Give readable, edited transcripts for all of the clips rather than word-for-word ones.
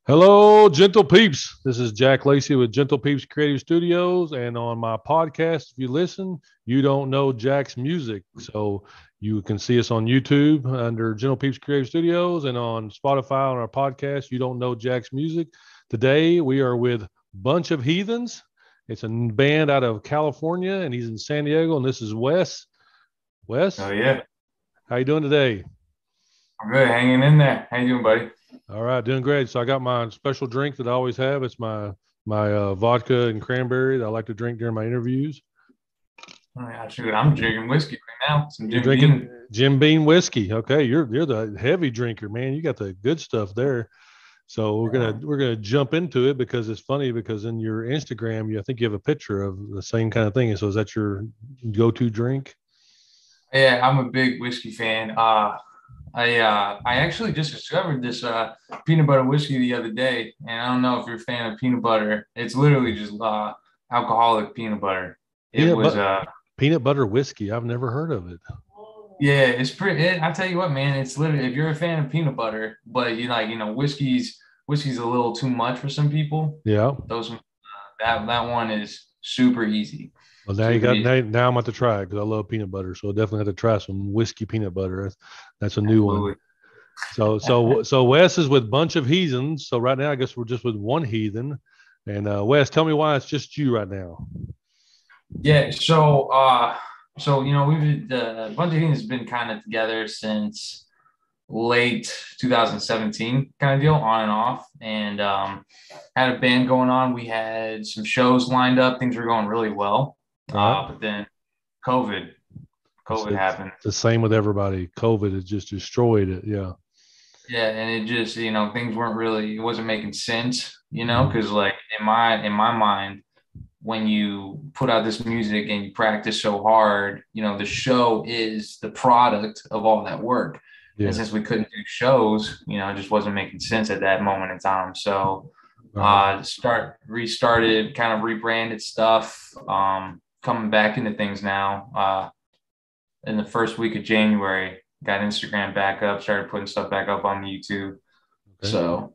Hello, Gentle Peeps. This is Jack Lacey with Gentle Peeps Creative Studios. And on my podcast, if you listen, you don't know Jack's music. So you can see us on YouTube under Gentle Peeps Creative Studios and on Spotify on our podcast, You Don't Know Jack's Music. Today we are with Bunch of Heathens. It's a band out of California, and he's in San Diego. And this is Wes. Oh Wes, yeah, how you doing today? I'm good. Hanging in there. How you doing, buddy? All right, doing great. So I got my special drink that I always have. It's my vodka and cranberry that I like to drink during my interviews. Oh, yeah, shoot, I'm drinking whiskey right now. Some You're Jim drinking Beam. Jim Beam whiskey. Okay, you're the heavy drinker, man. You got the good stuff there. So we're gonna jump into it because it's funny because in your Instagram, I think you have a picture of the same kind of thing. So is that your go-to drink? Yeah, I'm a big whiskey fan. I actually just discovered this peanut butter whiskey the other day, and I don't know if you're a fan of peanut butter. It's literally just alcoholic peanut butter. It Peanut was butter peanut butter whiskey. I've never heard of it. Yeah, it's pretty. I tell you what, man, it's literally if you're a fan of peanut butter, but whiskey's a little too much for some people. Yeah. Those that one is super easy. Well, now you Super got easy. now I'm about to try it because I love peanut butter. So I definitely have to try some whiskey peanut butter. That's a new one. Absolutely. So Wes is with Bunch of Heathens. So right now, I guess we're just with one heathen. And Wes, tell me why it's just you right now. Yeah. So we've Bunch of Heathens has been kind of together since late 2017, kind of deal, on and off, and had a band going on. We had some shows lined up. Things were going really well, All right. but then COVID, COVID It's happened. the same with everybody. COVID has just destroyed it. Yeah. Yeah, and it just, things weren't really, it wasn't making sense, Mhm. because like in my mind, when you put out this music and you practice so hard, the show is the product of all that work. And Yeah. since we couldn't do shows, it just wasn't making sense at that moment in time. So Right. restarted, kind of rebranded stuff, coming back into things now. In the first week of January, got Instagram back up, started putting stuff back up on YouTube. Okay. So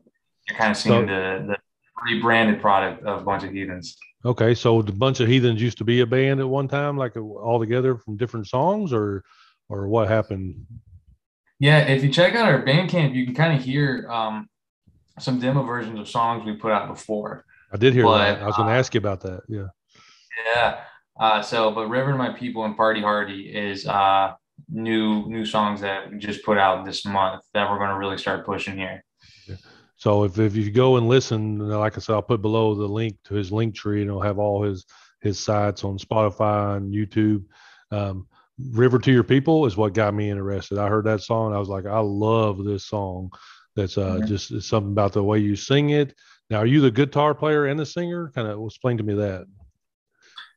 you're kind of seeing So the rebranded product of Bunch of Heathens. okay. So the Bunch of Heathens used to be a band at one time, like all together from different songs, or what happened? Yeah, if you check out our Bandcamp, you can kind of hear some demo versions of songs we put out before. I did hear that. But I was going to ask you about that. Yeah. yeah, but River to My People and Party Hardy is new songs that we just put out this month that we're going to really start pushing here. Yeah. So if you go and listen, like I said, I'll put below the link to his LinkTree, and it'll have all his sites on Spotify and YouTube. Um, River to Your People is what got me interested. I heard that song. I was like, I love this song. That's Mhm. just it's something about the way you sing it. Now, are you the guitar player and the singer? Kind of explain to me that.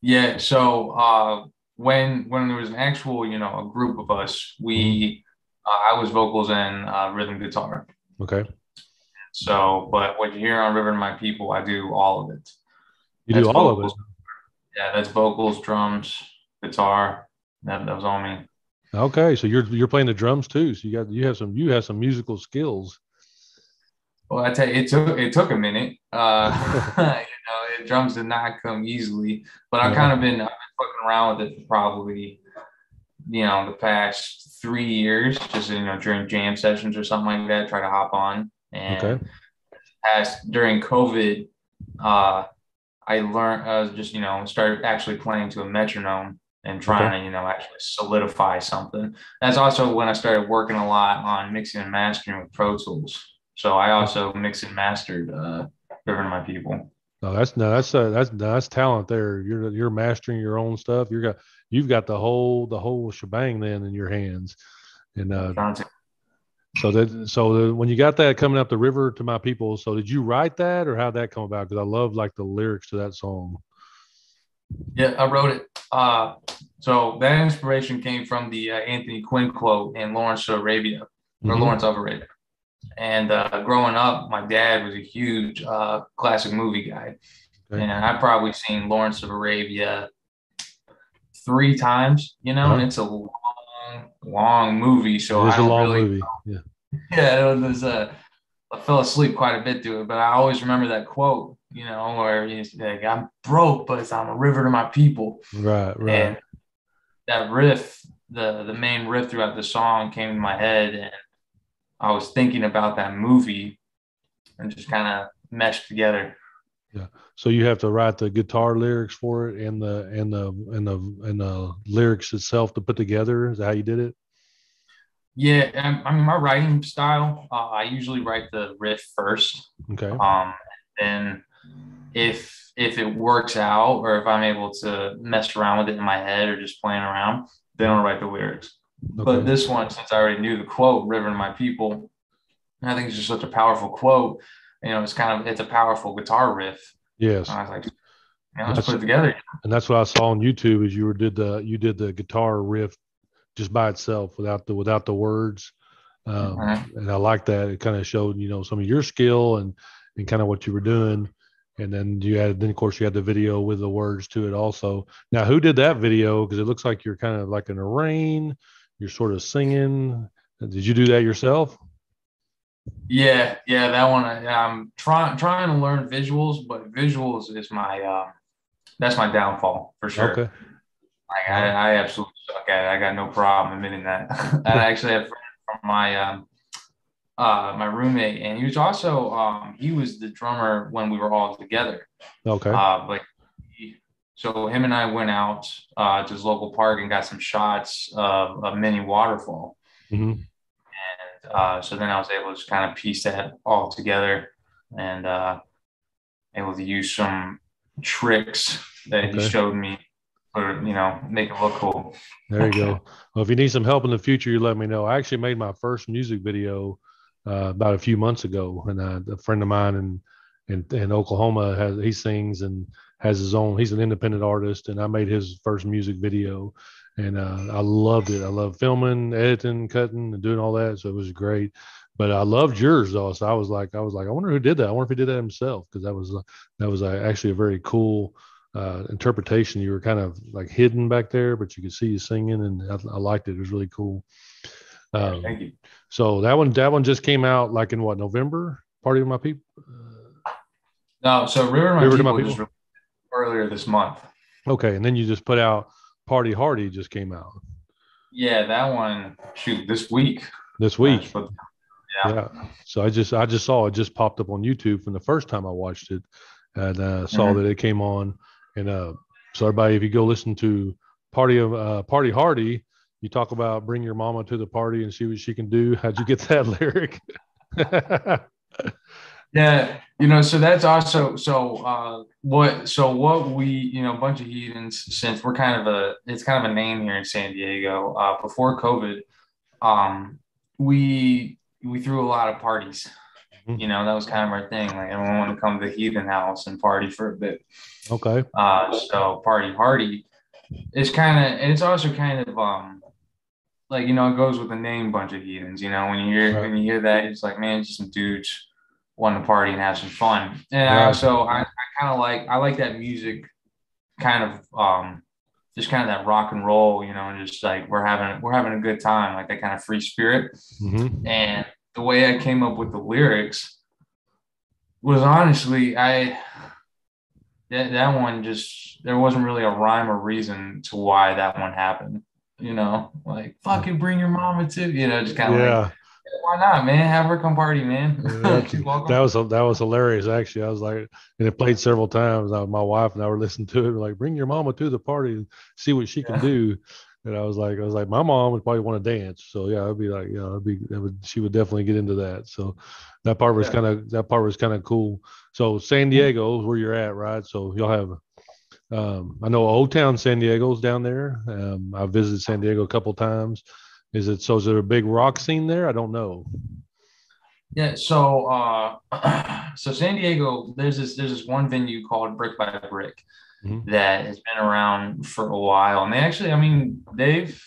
Yeah, so when there was an actual, a group of us, Mhm. we I was vocals and rhythm guitar. Okay. So, but what you hear on River to My People, I do all of it. You do That's all of it. vocals. Yeah, that's vocals, drums, guitar. That was all me. Okay. So you're playing the drums too. So you have some musical skills. Well, I tell you, it took a minute. Drums did not come easily, but Yeah. I've been fucking around with it for probably, the past 3 years, just during jam sessions or something like that. Try to hop on, Okay. and past during COVID, uh, I learned just started actually playing to a metronome and Okay. trying to actually solidify something. That's also when I started working a lot on mixing and mastering with Pro Tools. So I also mixed and mastered River to My People. No, that's talent there. You're mastering your own stuff. You've got the whole shebang then in your hands. And Trying to when you got that coming up the river to my people, so did you write that or how'd that come about? Because I love like the lyrics to that song. Yeah, I wrote it. So that inspiration came from the Anthony Quinn quote in Lawrence of Arabia, or Hmm. Lawrence of Arabia. And growing up, my dad was a huge classic movie guy. Okay. And I've probably seen Lawrence of Arabia 3 times, and Uh-huh. it's a long, long movie. It So is I a don't long really, movie. Yeah. yeah, it was fell asleep quite a bit to it, but I always remember that quote, where he's like, "I'm broke, but I'm a river to my people." Right, right. And that riff, the main riff throughout the song came to my head, and I was thinking about that movie and just kind of meshed together. Yeah. So you have to write the guitar lyrics for it and the lyrics itself to put together. Is that how you did it? Yeah, I mean, my writing style, I usually write the riff first. Okay. Then if it works out, or if I'm able to mess around with it in my head or just playing around, then I'll write the lyrics. Okay. But this one, since I already knew the quote, "River to my people," and I think it's just such a powerful quote. It's a powerful guitar riff. Yes. And I was like, let's put it together. And that's what I saw on YouTube is you did the guitar riff just by itself without the words. And I like that. It kind of showed, some of your skill and kind of what you were doing. And then of course you had the video with the words to it also. Now, who did that video? Because it looks like you're kind of like in a rain, you're sort of singing. Did you do that yourself? Yeah, that one. I'm trying to learn visuals, but visuals is my that's my downfall for sure. Okay. Like I absolutely suck at it. I got no problem admitting that. I actually have a friend from my roommate, and he was also he was the drummer when we were all together. Okay. So him and I went out to his local park and got some shots of a mini waterfall. Mm-hmm. So then I was able to just kind of piece that all together and able to use some tricks that he showed me or, make it look cool. There you go. Well, if you need some help in the future, you let me know. I actually made my first music video about a few months ago, and a friend of mine in Oklahoma he sings and has his own. He's an independent artist, and I made his first music video, and I loved it. I love filming, editing, cutting, and doing all that. So it was great. But I loved yours though. So I was like, I wonder who did that. I wonder if he did that himself, because that was actually a very cool interpretation. You were kind of like hidden back there, but you could see you singing, and I liked it. It was really cool. Thank you. So that one just came out like in what, November? Party with My People. No, so River to My People just earlier this month. Okay, and then you just put out Party Hardy just came out. Yeah, that one. Shoot, this week. This week. Yeah. So I just saw it just popped up on YouTube from the first time I watched it, and saw that it came on. And so everybody, if you go listen to Party Hardy, you talk about bring your mama to the party and see what she can do. How'd you get that lyric? Yeah, so that's also what we, Bunch of Heathens, since we're it's kind of a name here in San Diego. Before COVID, we threw a lot of parties. That was kind of our thing. Like everyone wanted to come to the Heathen House and party for a bit. Okay. So Party Hardy is and it's also kind of like, it goes with the name Bunch of Heathens. When you hear that, it's like, man, it's just some dudes wanting to party and have some fun. And I kind of like that music, kind of just kind of that rock and roll, and just like we're having a good time, like that kind of free spirit. Mm-hmm. And the way I came up with the lyrics was honestly, that one just, there wasn't really a rhyme or reason to why that one happened. Like fucking bring your mama to, just kind of like, why not, man? Have her come party, man. That was hilarious. Actually, I was like, and it played several times. My wife and I were listening to it. We're like, bring your mama to the party and see what she can do. And I was like, my mom would probably want to dance. So yeah, I'd be like, she would definitely get into that. So that part was kind of cool. So San Diego is where you're at, right? So you'll have, I know Old Town San Diego's down there. I visited San Diego a couple times. Is there a big rock scene there? I don't know. Yeah, so so San Diego, there's this one venue called Brick by Brick that has been around for a while, and they actually, I mean, they've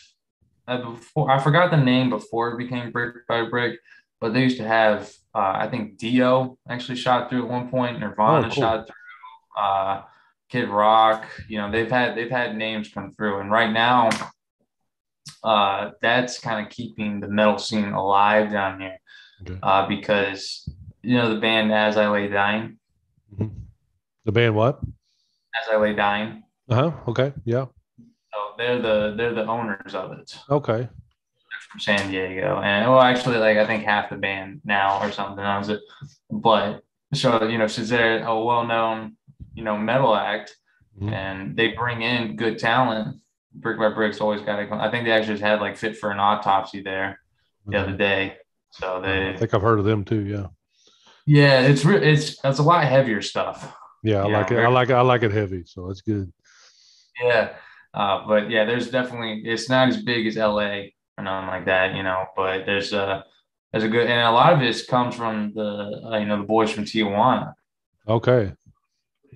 before, I forgot the name before it became Brick by Brick, but they used to have I think Dio actually shot through at one point, Nirvana shot through, Kid Rock, they've had names come through, and right now that's kind of keeping the metal scene alive down here. Okay. Because the band As I Lay Dying. Mhm. The band what? As I Lay Dying. Uh-huh. Okay. Yeah. So they're the owners of it Okay. from San Diego. And well, actually, like I think half the band now or something owns it. But so since they're a well-known metal act, Mhm. and they bring in good talent, Brick by Brick's always got to come. I think they actually just had like Fit for an Autopsy there the other Okay. day. So I they think I've heard of them too. Yeah. yeah, it's a lot heavier stuff. Yeah. I like it. Very I like it heavy. So that's good. yeah. But yeah, there's definitely it's not as big as LA or nothing like that, but there's a good and a lot of this comes from the boys from Tijuana. Okay.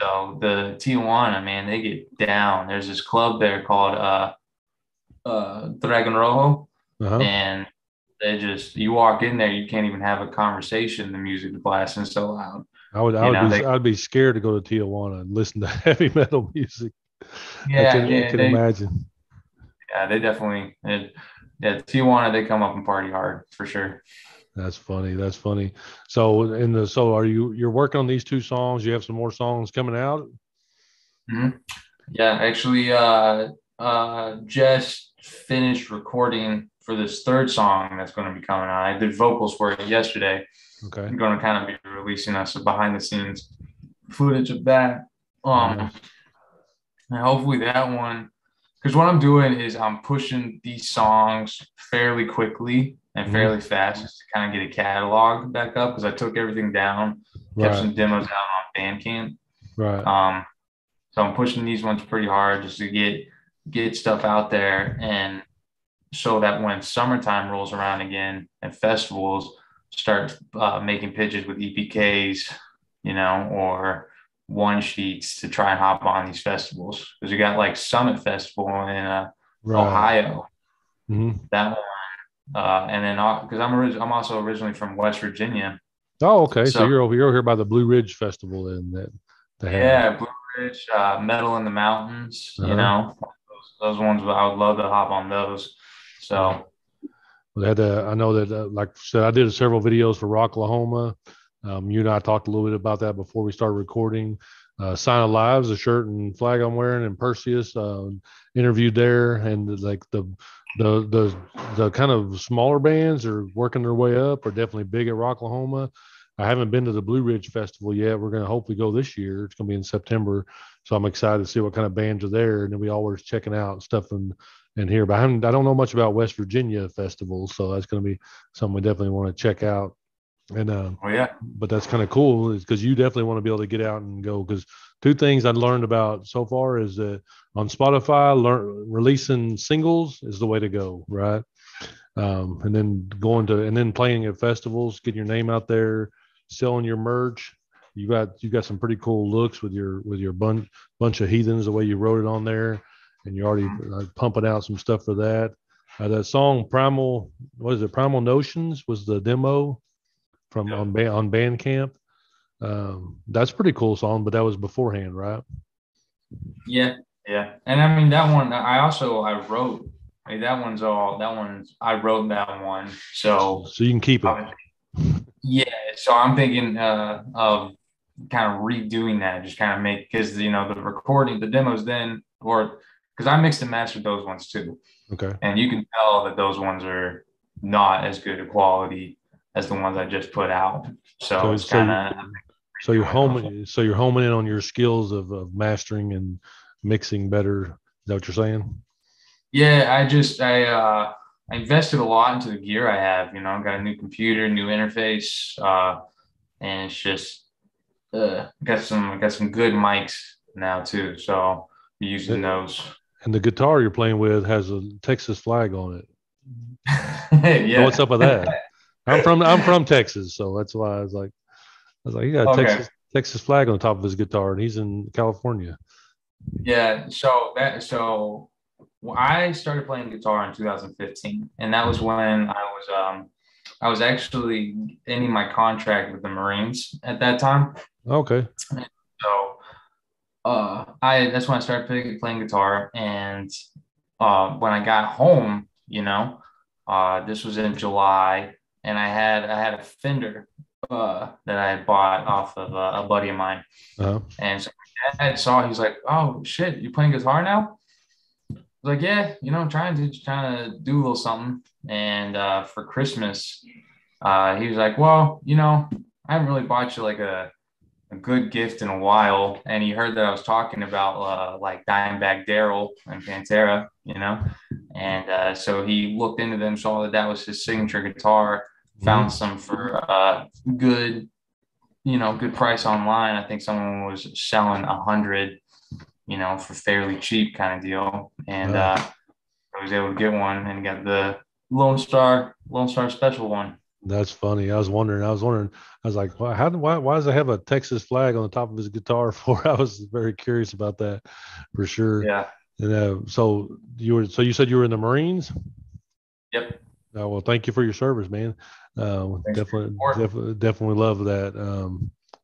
So the Tijuana, man, they get down. There's this club there called Dragon Rojo, Uh-huh. and they just you walk in there, you can't even have a conversation. The music blasting so loud. They I'd be scared to go to Tijuana and listen to heavy metal music. yeah, I yeah, can imagine. they definitely yeah, Tijuana, they come up and party hard for sure. That's funny. That's funny. So are you're working on these two songs? You have some more songs coming out? Mhm. Yeah, actually, just finished recording for this third song that's going to be coming out. I did vocals for it yesterday. Okay. I'm going to kind of be releasing us some behind the scenes footage of that. Um, Nice. and hopefully that one, because what I'm doing is I'm pushing these songs fairly quickly and Mhm. fairly fast just to kind of get a catalog back up because I took everything down, kept Right. some demos out on Bandcamp. Right. Um, so I'm pushing these ones pretty hard just to get stuff out there and so that when summertime rolls around again and festivals start making pitches with EPKs, or one sheets to try and hop on these festivals because you got like Summit Festival in Right. Ohio, Mhm. that one, and then because I'm also originally from West Virginia, Oh, okay. So so you're over here by the Blue Ridge Festival then that they have. yeah, Blue Ridge, Metal in the Mountains, Uh-huh. those ones I would love to hop on those. Yeah. So Well, they had I know that, like I said, I did several videos for Rocklahoma. You and I talked a little bit about that before we started recording. Sign of Lives, the shirt and flag I'm wearing, and Perseus interviewed there, and like the the the kind of smaller bands are working their way up, are definitely big at Rocklahoma. I haven't been to the Blue Ridge Festival yet. We're going to hopefully go this year. It's going to be in September, so I'm excited to see what kind of bands are there, and then we always checking out stuff and here. But I don't know much about West Virginia festivals, so that's going to be something we definitely want to check out. And oh yeah. but that's kind of cool, is because you definitely want to be able to get out and go. Because two things I've learned about so far is that on Spotify, releasing singles is the way to go, right? And then and then playing at festivals, getting your name out there, selling your merch. You got some pretty cool looks with your bunch of heathens, the way you wrote it on there, and you're already pumping out some stuff for that. That song Primal, what is it? Primal Notions was the demo from on Bandcamp. That's a pretty cool song, but that was beforehand, right? Yeah, yeah. And I mean that one I wrote. I mean, that one's I wrote that one. So So you can keep it. yeah, so I'm thinking of kind of redoing that, just kind of make because the recording, the demos then or because I mixed and mastered those ones too. Okay. And you can tell that those ones are not as good a quality as the ones I just put out. So So it's so kind you of doing those ones. so you're homing in on your skills of mastering and mixing better. Is that what you're saying? Yeah, I invested a lot into the gear I have. Got a new computer, new interface, and it's just got some good mics now too. So I'll be using Uh, those. And the guitar you're playing with has a Texas flag on it. So what's Yeah. up with that? I'm from Texas, so that's why I was like, he got a Okay. Texas flag on the top of his guitar, and he's in California. Yeah. So I started playing guitar in 2015, and that was Mhm. when I was actually ending my contract with the Marines at that time. Okay. So I that's when I started playing guitar, and when I got home, this was in July, and I had a Fender. that I had bought off of a buddy of mine. Uh-huh. And so my dad saw, he's like, "Oh shit, you playing guitar now?" I was like, "Yeah, trying to do a little something." And for Christmas, he was like, "Well, I haven't really bought you like a good gift in a while." And he heard that I was talking about like Dimebag Daryl and Pantera, and so he looked into them, saw that was his signature guitar, Mm-hmm. found some for good, good price online. I think someone was selling 100, for fairly cheap kind of deal, and Wow. I was able to get one and got the Lone Star Special one. That's funny. I was wondering, I was like, why does it have a Texas flag on the top of his guitar for? I was very curious about that for sure. Yeah. And so you said you were in the Marines? Yep. Well, thank you for your service, man. Thanks for your Definitely, support. definitely love that.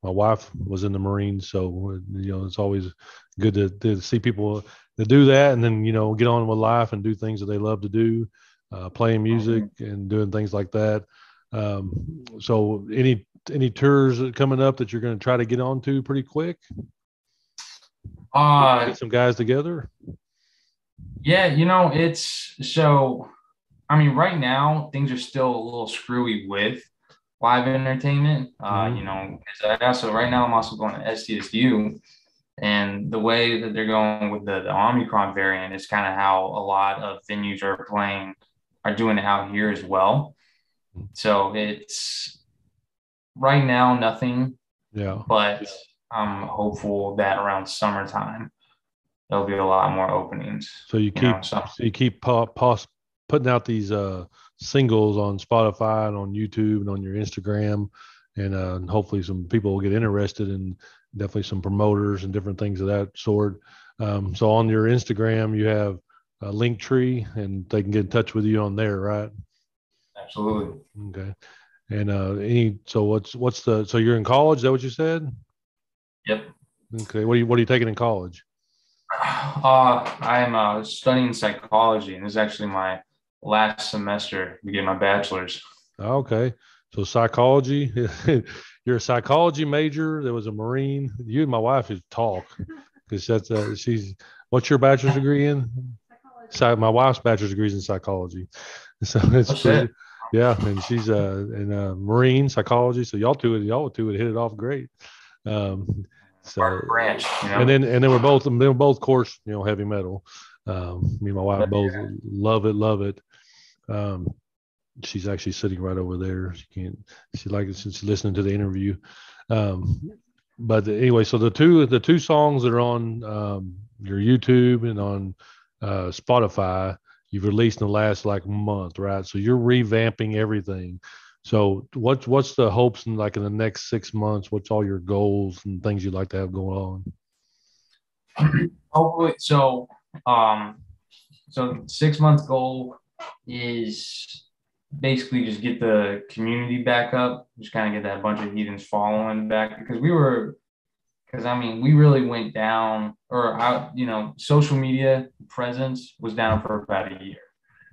My wife was in the Marines, so it's always good to see people that do that, and then get on with life and do things that they love to do, playing music Mhm. and doing things like that. So any tours coming up that you're going to try to get onto pretty quick? Uh, Get some guys together. yeah, it's so, I mean, right now things are still a little screwy with live entertainment. Mm-hmm. Because right now I'm also going to SDSU, and the way that they're going with the Omicron variant is kind of how a lot of venues are doing it out here as well. So it's right now nothing, Yeah. but I'm hopeful that around summertime there'll be a lot more openings. So you keep So so you keep putting out these singles on Spotify and on YouTube and on your Instagram, and hopefully some people will get interested, and definitely some promoters and different things of that sort. So on your Instagram, you have a LinkTree, and they can get in touch with you on there, right? absolutely. Okay. And what's the so you're in college? Is that what you said? Yep. Okay. What are you taking in college? I'm studying psychology, and this is actually my last semester to get my bachelor's. Okay. So psychology, you're a psychology major. There was a Marine. You and my wife should talk because what's your bachelor's degree in? My wife's bachelor's degree is in psychology. So it's Oh shit! pretty, yeah. And she's in Marine psychology. So y'all two would hit it off great. Um, so, Mark Branch, and then we're both course, heavy metal. Me and my wife both love it. Um, she's actually sitting right over there. She likes it since she's listening to the interview. Um, but anyway, so the two songs that are on your YouTube and on Spotify, you've released in the last like month, right? So you're revamping everything. So what's the hopes in like in the next 6 months? What's all your goals and things you'd like to have going on? Hopefully, um, so 6 month goal is basically just get the community back up, just kind of get that bunch of heathens following back because I mean we really went down or out, social media presence was down for about a year,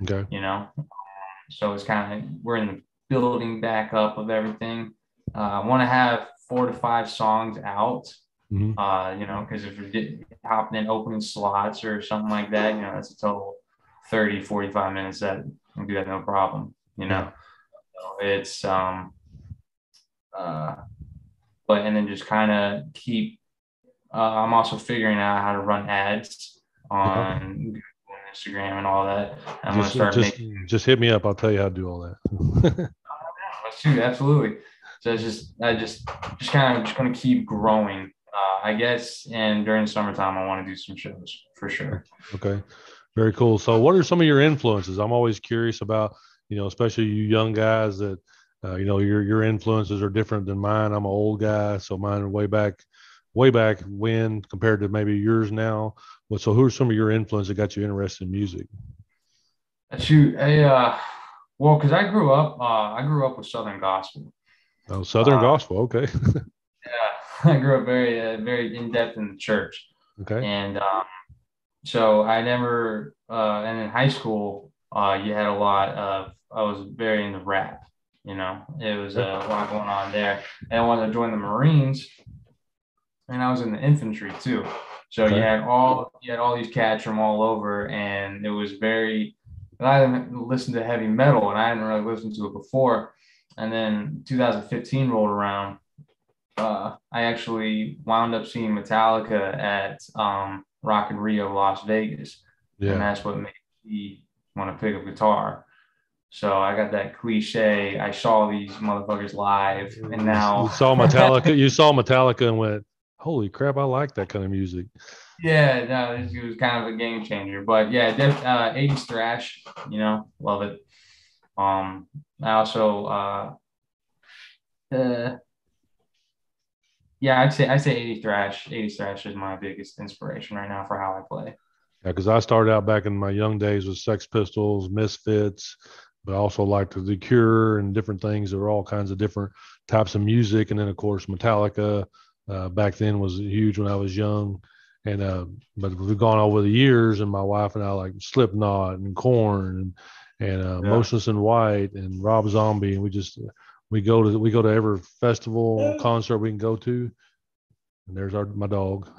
Okay. you know, so it's kind of we're in the building back up of everything. I want to have 4 to 5 songs out, Mm-hmm. because if you're hopping in opening slots or something like that, that's a total 30, 45 minutes that can do that no problem, Yeah. So it's uh but and then just kind of keep I'm also figuring out how to run ads Yeah. on Google and Instagram and all that. I'm gonna Just start just making just hit me up. I'll tell you how to do all that. shoot, absolutely. So it's just kind of just gonna keep growing, I guess. And during the summertime, I want to do some shows for sure. Okay. Very cool. So what are some of your influences? I'm always curious about, especially you young guys that, your influences are different than mine. I'm an old guy, so mine are way back when compared to maybe yours now. Well, so who are some of your influences that got you interested in music? Shoot, well, because I grew up with Southern gospel. Oh, Southern Uh, gospel. Okay. yeah, I grew up very in depth in the church, Okay. and so I never. And in high school, you had a lot of. I was very into rap, It was a lot going on there. And I wanted to join the Marines, and I was in the infantry too. So Okay. you had all these cats from all over, and it was very. I hadn't listened to heavy metal, and I hadn't really listened to it before. And then 2015 rolled around. I actually wound up seeing Metallica at Rock in Rio, Las Vegas, and Yeah. that's what made me want to pick up guitar. So I got that cliche. I saw these motherfuckers live, and You now, saw Metallica. You saw Metallica and went, "Holy crap! I like that kind of music." yeah, no, it was kind of a game changer. But yeah, 80s thrash, love it. I also, uh, yeah, I say 80s thrash is my biggest inspiration right now for how I play. Yeah, because I started out back in my young days with Sex Pistols, Misfits, but I also liked the Cure and different things. There were all kinds of different types of music, and then of course Metallica back then was huge when I was young. And but we've gone over the years, and my wife and I like Slipknot and Korn and Yeah. Motionless in White and Rob Zombie, and we go to every festival concert we can go to. And there's my dog,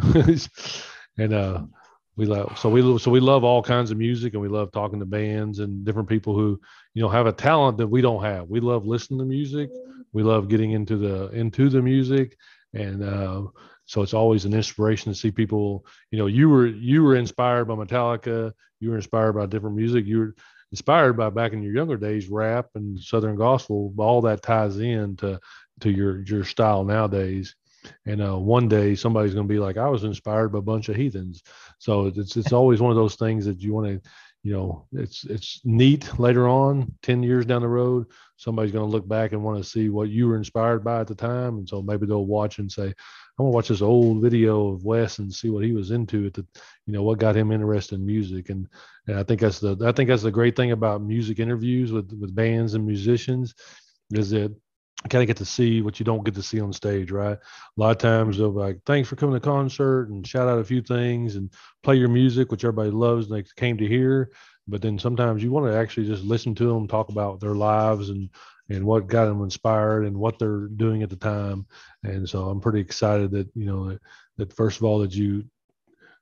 and we love all kinds of music, and we love talking to bands and different people who have a talent that we don't have. We love listening to music. We love getting into the music, and so it's always an inspiration to see people. You were inspired by Metallica. You were inspired by different music. You were inspired by, back in your younger days, rap and Southern gospel. All that ties in to your style nowadays. And one day somebody's going to be like, I was inspired by a bunch of heathens. So it's always one of those things that you want to, it's neat later on, 10 years down the road, somebody's going to look back and want to see what you were inspired by at the time. And so maybe they'll watch and say, I want to watch this old video of Wes and see what he was into what got him interested in music. And I think that's the great thing about music interviews with bands and musicians, is that kind of get to see what you don't get to see on stage, right? A lot of times they'll be like, thanks for coming to the concert, and shout out a few things and play your music, which everybody loves and they came to hear. But then sometimes you want to actually just listen to them talk about their lives and what got them inspired and what they're doing at the time. And so I'm pretty excited that first of all, that you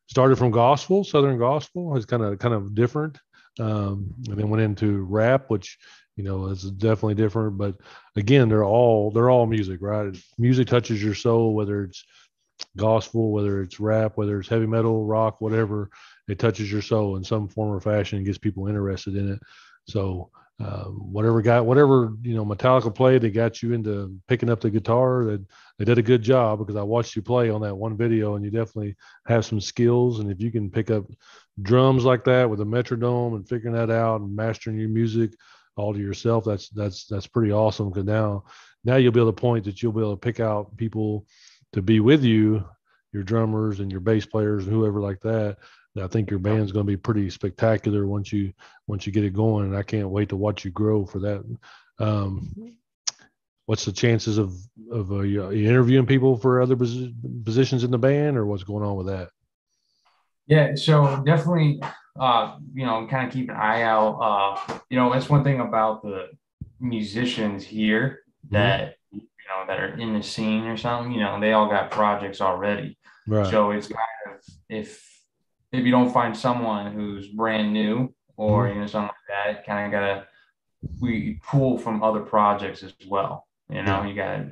started from gospel. Southern gospel is kind of different, and then went into rap, which is definitely different. But again, they're all music, right? Music touches your soul, whether it's gospel, whether it's rap, whether it's heavy metal, rock, whatever. It touches your soul in some form or fashion and gets people interested in it. So whatever Metallica played, they got you into picking up the guitar. They did a good job, because I watched you play on that one video, and you definitely have some skills. And if you can pick up drums like that with a metronome and figuring that out and mastering your music all to yourself, that's pretty awesome. Because now you'll be able to point that you'll be able to pick out people to be with you, your drummers and your bass players and whoever like that. I think your band's going to be pretty spectacular once you get it going, and I can't wait to watch you grow for that. What's the chances of you interviewing people for other positions in the band, or what's going on with that? Yeah, so definitely, kind of keep an eye out. That's one thing about the musicians here Mm-hmm. that are in the scene or something. They all got projects already. Right. So it's kind of, if you don't find someone who's brand new, or Mm-hmm. something like that, kind of we pull from other projects as well. Yeah. You got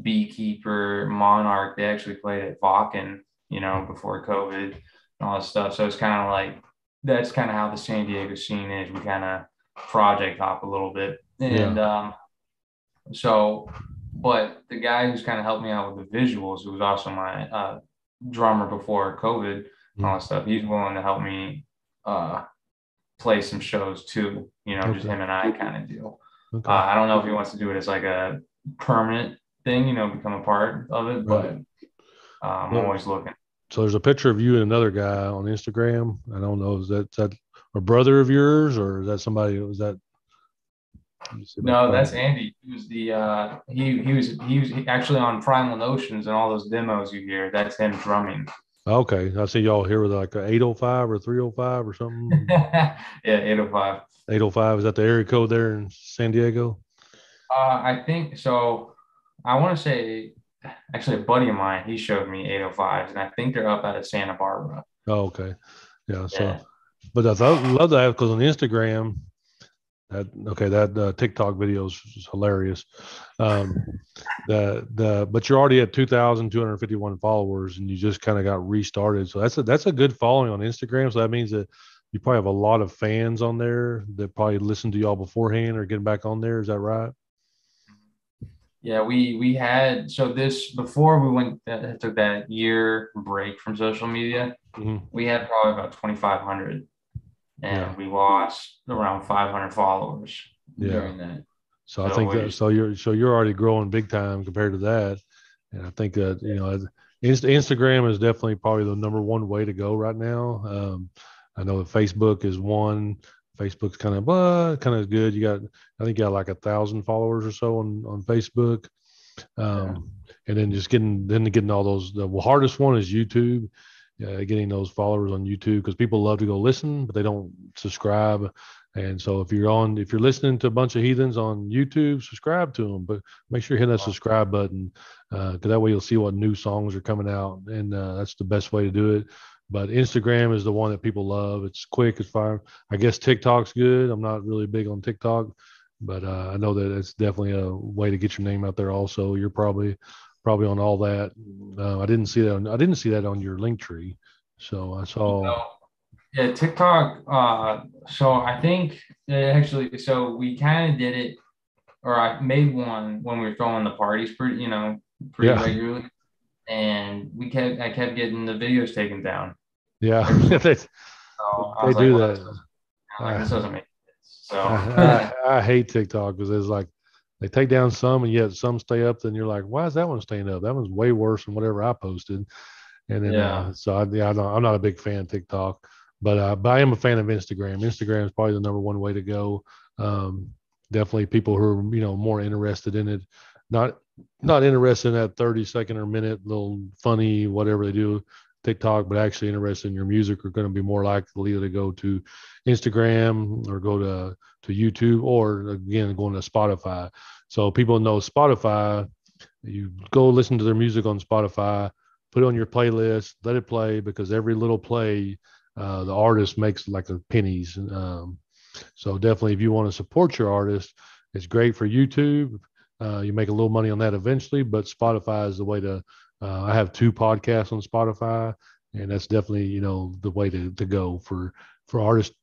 Beekeeper, Monarch. They actually played at Vakken, before COVID and all that stuff. So it's kind of like, that's kind of how the San Diego scene is. We kind of project hop a little bit. And Yeah. but the guy who's kind of helped me out with the visuals, who was also my drummer before COVID and all Mm-hmm. that stuff, he's willing to help me play some shows too, just Okay. him and I kind of deal. Okay. I don't know if he wants to do it as like a permanent thing, become a part of it, Right. but I'm Well, always looking. so there's a picture of you and another guy on Instagram. I don't know, is that a brother of yours, or is that somebody? Was that? Let me see if I can No, find that's it. Andy. He was he was actually on Primal Notions and all those demos you hear. That's him drumming. Okay, I see y'all here with like a 805 or 305 or something. Yeah, 805. 805, is that the area code there in San Diego? I think so. I want to say, actually, a buddy of mine, he showed me 805s, and I think they're up out of Santa Barbara. Oh, okay. Yeah. So, Yeah. but I thought love that because on Instagram, that TikTok video is hilarious. Um, but you're already at 2,251 followers, and you just kind of got restarted. So that's a good following on Instagram. So that means that you probably have a lot of fans on there that probably listened to y'all beforehand or getting back on there. Is that right? Yeah, we had so this before we went took that year break from social media, Hmm. we had probably about 2,500 Yeah. and we lost around 500 followers Yeah. during that. So I So think we that just so you're already growing big time compared to that, and I think that Instagram is definitely probably the number one way to go right now. I know that Facebook is one. Facebook's kind of good. I think you got like 1,000 followers or so on Facebook, yeah. and then getting all those. The hardest one is YouTube. Getting those followers on YouTube because people love to go listen, but they don't subscribe. And so if you're listening to a bunch of heathens on YouTube, subscribe to them, but make sure you hit that subscribe button because that way you'll see what new songs are coming out, and that's the best way to do it. But Instagram is the one that people love. It's quick, it's fine. I guess TikTok's good. I'm not really big on TikTok, but I know that it's definitely a way to get your name out there. Also, you're probably on all that. I didn't see that on your link tree. So I saw. So, yeah, TikTok. So I think actually, so we kind of did it, or I made one when we were throwing the parties pretty Yeah. regularly, and I kept getting the videos taken down Yeah. every single. they, So I they was like, do well, that. this I, doesn't make sense. So I hate TikTok because it's like they take down some and yet some stay up. Then you're like, why is that one staying up? That one's way worse than whatever I posted. And then yeah. I'm not a big fan of TikTok, but I am a fan of Instagram. Instagram is probably the number one way to go. Um, Definitely people who are more interested in it, not not interested in that 30-second or minute little funny whatever they do TikTok, but actually interested in your music are going to be more likely to go to Instagram or go to YouTube or again going to Spotify. So people know Spotify. You go listen to their music on Spotify, put it on your playlist, let it play because every little play, the artist makes like a pennies. So definitely, if you want to support your artist, it's great for YouTube. You make a little money on that eventually, but Spotify is the way to. I have 2 podcasts on Spotify, and that's definitely the way to go for artists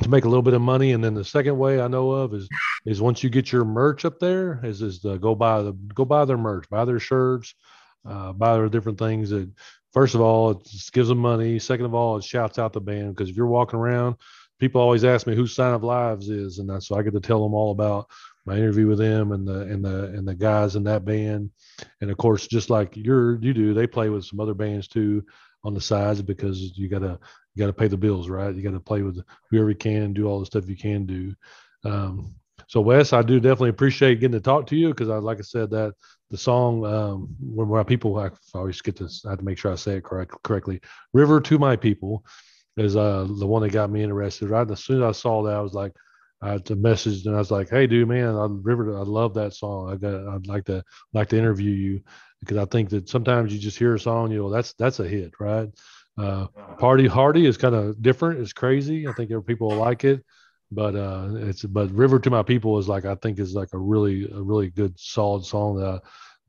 to make a little bit of money. And then the second way I know of is once you get your merch up there, is to go buy their merch, buy their shirts, buy their different things. That first of all, it just gives them money. Second of all, it shouts out the band because if you're walking around, people always ask me who Sign of Lives is, and so I get to tell them all about my interview with them and the guys in that band. And of course, just like you do, they play with some other bands too on the sides because you gotta pay the bills, right? You got to play with whoever you can, do all the stuff you can do. Um, so Wes, I do definitely appreciate getting to talk to you because like I said, that the song where people I always get this, I have to make sure I say it correctly. River to My People is the one that got me interested. Right as soon as I saw that, I was like, I messaged and I was like, "Hey, dude, man, River, I love that song. I'd like to interview you because I think that sometimes you just hear a song, that's a hit, right? Party Hardy is kind of different. It's crazy. I think people will like it, but River to My People is like I think is like a really good solid song that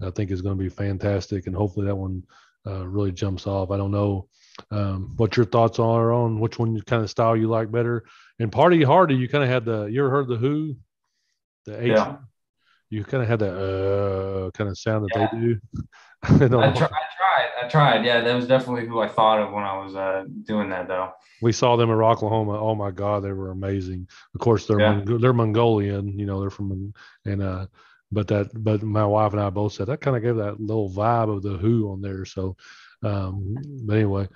I think is going to be fantastic, and hopefully that one really jumps off. I don't know what your thoughts are on which one kind of style you like better. And Party Hardy, you kind of had you ever heard the Who, the H, Yeah. you kind of had that kind of sound that they Yeah. do. I don't know. I tried. Yeah, that was definitely who I thought of when I was doing that though. We saw them in Oklahoma. Oh my God, they were amazing. Of course, Yeah. They're Mongolian. They're from and but my wife and I both said that kind of gave that little vibe of the Who on there. So, but anyway,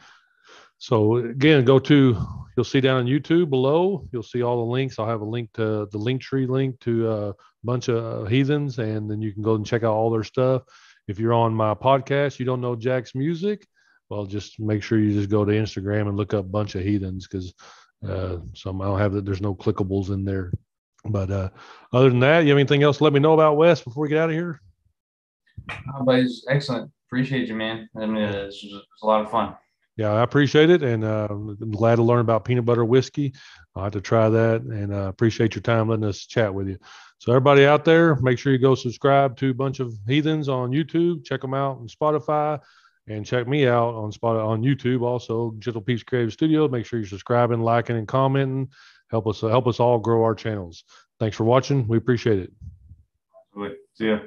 so again, you'll see down on YouTube below. You'll see all the links. I'll have a link to the LinkTree link to a bunch of heathens, and then you can go and check out all their stuff. If you're on my podcast, you don't know Jack's music. well, just make sure you just go to Instagram and look up Bunch of Heathens, because some I don't have that. There's no clickables in there. But other than that, you have anything else to let me know about, Wes, before we get out of here? But it's excellent. Appreciate you, man. I mean, it's a lot of fun. Yeah, I appreciate it, and I'm glad to learn about peanut butter whiskey. I'll have to try that, and appreciate your time letting us chat with you. So everybody out there, make sure you go subscribe to Bunch of Heathens on YouTube. Check them out on Spotify, and check me out on YouTube also, Gentle Peeps Creative Studio. Make sure you're subscribing, liking, and commenting. Help us all grow our channels. Thanks for watching. We appreciate it. See ya.